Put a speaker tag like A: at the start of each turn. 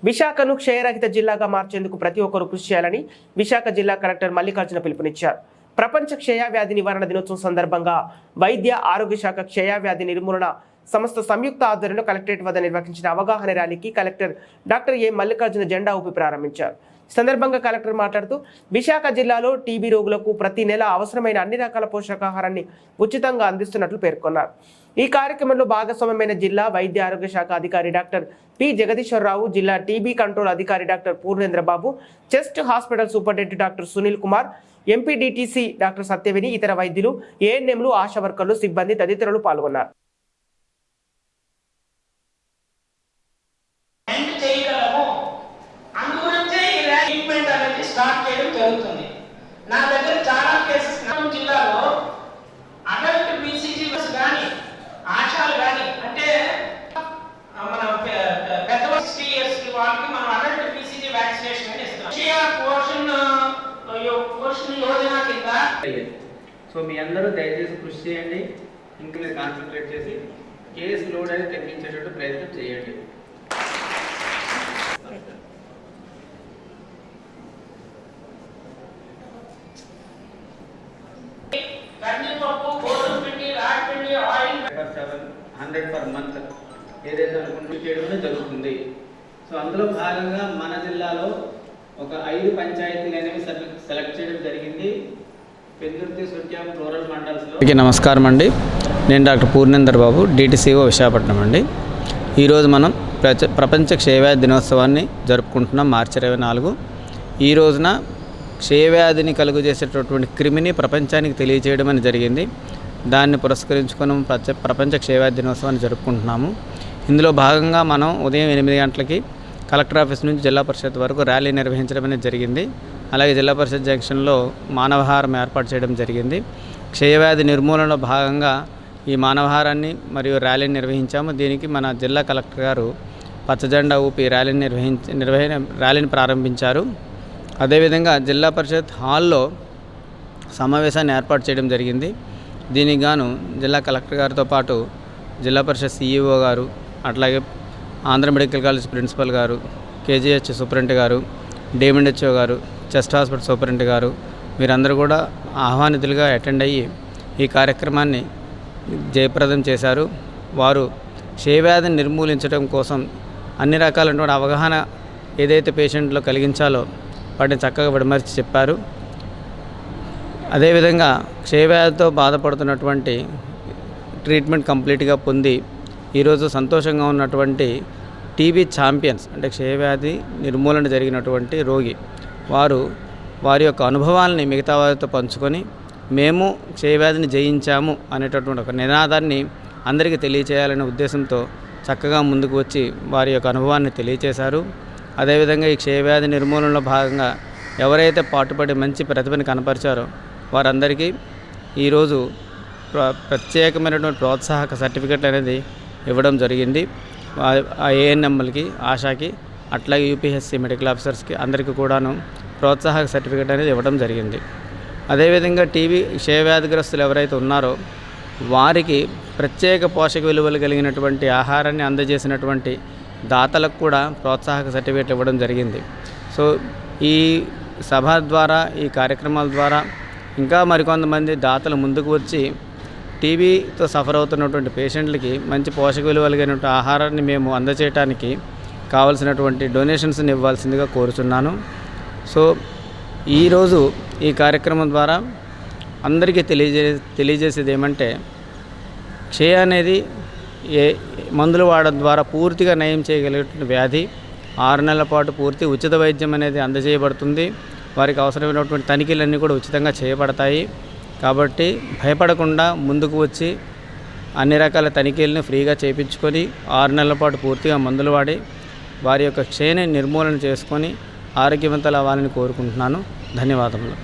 A: విశాఖను క్షయరహిత జిల్లాగా మార్చేందుకు ప్రతి ఒక్కరూ కృషి చేయాలని విశాఖ జిల్లా కలెక్టర్ మల్లికార్జున పిలుపునిచ్చారు. ప్రపంచ క్షయవ్యాధి నివారణ దినోత్సవం సందర్భంగా వైద్య ఆరోగ్య శాఖ క్షయవ్యాధి నిర్మూలన సంస్థ సంయుక్త ఆధ్వర్యంలో కలెక్టరేట్ వద్ద నిర్వహించిన అవగాహన ర్యాలీకి కలెక్టర్ డాక్టర్ ఏ మల్లికార్జున జెండా ఊపి ప్రారంభించారు. సందర్భంగా కలెక్టర్ మాట్లాడుతూ విశాఖ జిల్లాలో టీబీ రోగులకు ప్రతి నెల అవసరమైన అన్ని రకాల పోషకాహారాన్ని ఉచితంగా అందిస్తున్నట్లు పేర్కొన్నారు. ఈ కార్యక్రమంలో భాగస్వామ్యమైన జిల్లా వైద్య ఆరోగ్య శాఖ అధికారి డాక్టర్ పి జగదీశ్వరరావు, జిల్లా టీబీ కంట్రోల్ అధికారి doctor Purnendrababu, chest hospital superintendent doctor Sunil Kumar, MPDTC doctor Satyaveni, ఇతర వైద్యులు, ఏఎన్ఎంలు, ఆశా వర్కర్లు, సిబ్బంది తదితరులు పాల్గొన్నారు.
B: స్టార్ట్ చేయడం జరుగుతుంది. నా దగ్గర చాలా కేసెస్ జిల్లాలో అడల్ట్ బీసీజీస్ కానీ ఆశాలు కానీ అంటే మన పెద్ద 60 years వాళ్ళకి మనం అడల్ట్ బీసీజీ వ్యాక్సినేషన్ అని ఇస్తున్నాం. పోషణ యోజన కింద.
C: సో మీ అందరూ దయచేసి కృషి చేయండి. ఇంకా మీరు కాన్సన్ట్రేట్ చేసి కేసు లోడ్ అనేది తగ్గించేటట్టు ప్రయత్నం చేయండి. per month ఏదైతే అనుకుంటూ చేయడం జరుగుతుంది. సో అందులో భాగంగా మన జిల్లాలో ఒక 5 పంచాయతీలు అనేవి సెలెక్ట్ చేయడం జరిగింది. పెందుర్తి, సుట్యాం రూరల్ మండల్స్లో. నమస్కారం అండి, నేను డాక్టర్ పూర్ణేంద్రబాబు, DTCO విశాఖపట్నం అండి. ఈరోజు మనం ప్రపంచ క్షయవ్యాధి దినోత్సవాన్ని జరుపుకుంటున్నాం, మార్చి 24. ఈ రోజున క్షయవ్యాధిని కలుగజేసేటటువంటి క్రిమిని ప్రపంచానికి తెలియజేయడం అని జరిగింది. దాన్ని పురస్కరించుకొని ప్రపంచ క్షయవ్యాధి దినోత్సవాన్ని జరుపుకుంటున్నాము. ఇందులో భాగంగా మనం ఉదయం 8 గంటలకి కలెక్టర్ ఆఫీస్ నుంచి జిల్లా పరిషత్ వరకు ర్యాలీ నిర్వహించడం అనేది జరిగింది. అలాగే జిల్లా పరిషత్ జంక్షన్లో మానవహారం ఏర్పాటు చేయడం జరిగింది. క్షయవ్యాధి నిర్మూలనలో భాగంగా ఈ మానవహారాన్ని మరియు ర్యాలీని నిర్వహించాము. దీనికి మన జిల్లా కలెక్టర్ గారు పచ్చజెండా ఊపి ర్యాలీని ప్రారంభించారు. అదేవిధంగా జిల్లా పరిషత్ హాల్లో సమావేశాన్ని ఏర్పాటు చేయడం జరిగింది. దీనికి గాను జిల్లా కలెక్టర్ గారితో పాటు జిల్లా పరిషత్ CEO గారు, అట్లాగే ఆంధ్ర మెడికల్ కాలేజ్ ప్రిన్సిపల్ గారు, KGH సూపరింటెండెంట్ గారు, DMHO గారు, చెస్ట్ హాస్పిటల్ సూపరింటెండెంట్ గారు, వీరందరూ కూడా ఆహ్వానితులుగా అటెండ్ అయ్యి ఈ కార్యక్రమాన్ని జయప్రదం చేశారు. వారు క్షయవ్యాధిని నిర్మూలించడం కోసం అన్ని రకాలైనటువంటి అవగాహన ఏదైతే పేషెంట్లో కలిగించాలో వాటిని చక్కగా విడమర్చి చెప్పారు. అదేవిధంగా క్షయవ్యాధితో బాధపడుతున్నటువంటి ట్రీట్మెంట్ కంప్లీట్గా పొంది ఈరోజు సంతోషంగా ఉన్నటువంటి టీబీ ఛాంపియన్స్, అంటే క్షయవ్యాధి నిర్మూలన జరిగినటువంటి రోగి, వారి యొక్క అనుభవాలని మిగతా వారితో పంచుకొని మేము క్షయవ్యాధిని జయించాము అనేటటువంటి ఒక నినాదాన్ని అందరికీ తెలియచేయాలనే ఉద్దేశంతో చక్కగా ముందుకు వచ్చి వారి యొక్క అనుభవాన్ని తెలియచేశారు. అదేవిధంగా ఈ క్షయవ్యాధి నిర్మూలనలో భాగంగా ఎవరైతే పాటుపడి మంచి ప్రతిభని కనపరిచారో వారందరికీ ఈరోజు ప్రత్యేకమైనటువంటి ప్రోత్సాహక సర్టిఫికెట్లు అనేది ఇవ్వడం జరిగింది. ANMలకి, ఆశాకి, అట్లాగే UPSC మెడికల్ ఆఫీసర్స్కి అందరికీ కూడాను ప్రోత్సాహక సర్టిఫికెట్ అనేది ఇవ్వడం జరిగింది. అదేవిధంగా క్షయవ్యాధిగ్రస్తులు ఎవరైతే ఉన్నారో వారికి ప్రత్యేక పోషక విలువలు కలిగినటువంటి ఆహారాన్ని అందజేసినటువంటి దాతలకు కూడా ప్రోత్సాహక సర్టిఫికెట్లు ఇవ్వడం జరిగింది. సో ఈ సభ ద్వారా, ఈ కార్యక్రమాల ద్వారా ఇంకా మరికొంతమంది దాతలు ముందుకు వచ్చి టీబీతో సఫర్ అవుతున్నటువంటి పేషెంట్లకి మంచి పోషక విలువలు కలిగినటువంటి ఆహారాన్ని మేము అందజేయడానికి కావలసినటువంటి డొనేషన్స్ని ఇవ్వాల్సిందిగా కోరుచున్నాను. సో ఈరోజు ఈ కార్యక్రమం ద్వారా అందరికీ తెలియజేసేది ఏమంటే, క్షయ అనేది మందులు వాడడం ద్వారా పూర్తిగా నయం చేయగలిగిన వ్యాధి. 6 నెలల పాటు పూర్తి ఉచిత వైద్యం అనేది అందజేయబడుతుంది. వారికి అవసరమైనటువంటి తనిఖీలన్నీ కూడా ఉచితంగా చేయబడతాయి. కాబట్టి భయపడకుండా ముందుకు వచ్చి అన్ని రకాల తనిఖీలను ఫ్రీగా చేయించుకొని 6 నెలల పాటు పూర్తిగా మందులు వాడి వారి యొక్క క్షయని నిర్మూలన చేసుకొని ఆరోగ్యవంతులు అవ్వాలని కోరుకుంటున్నాను. ధన్యవాదములు.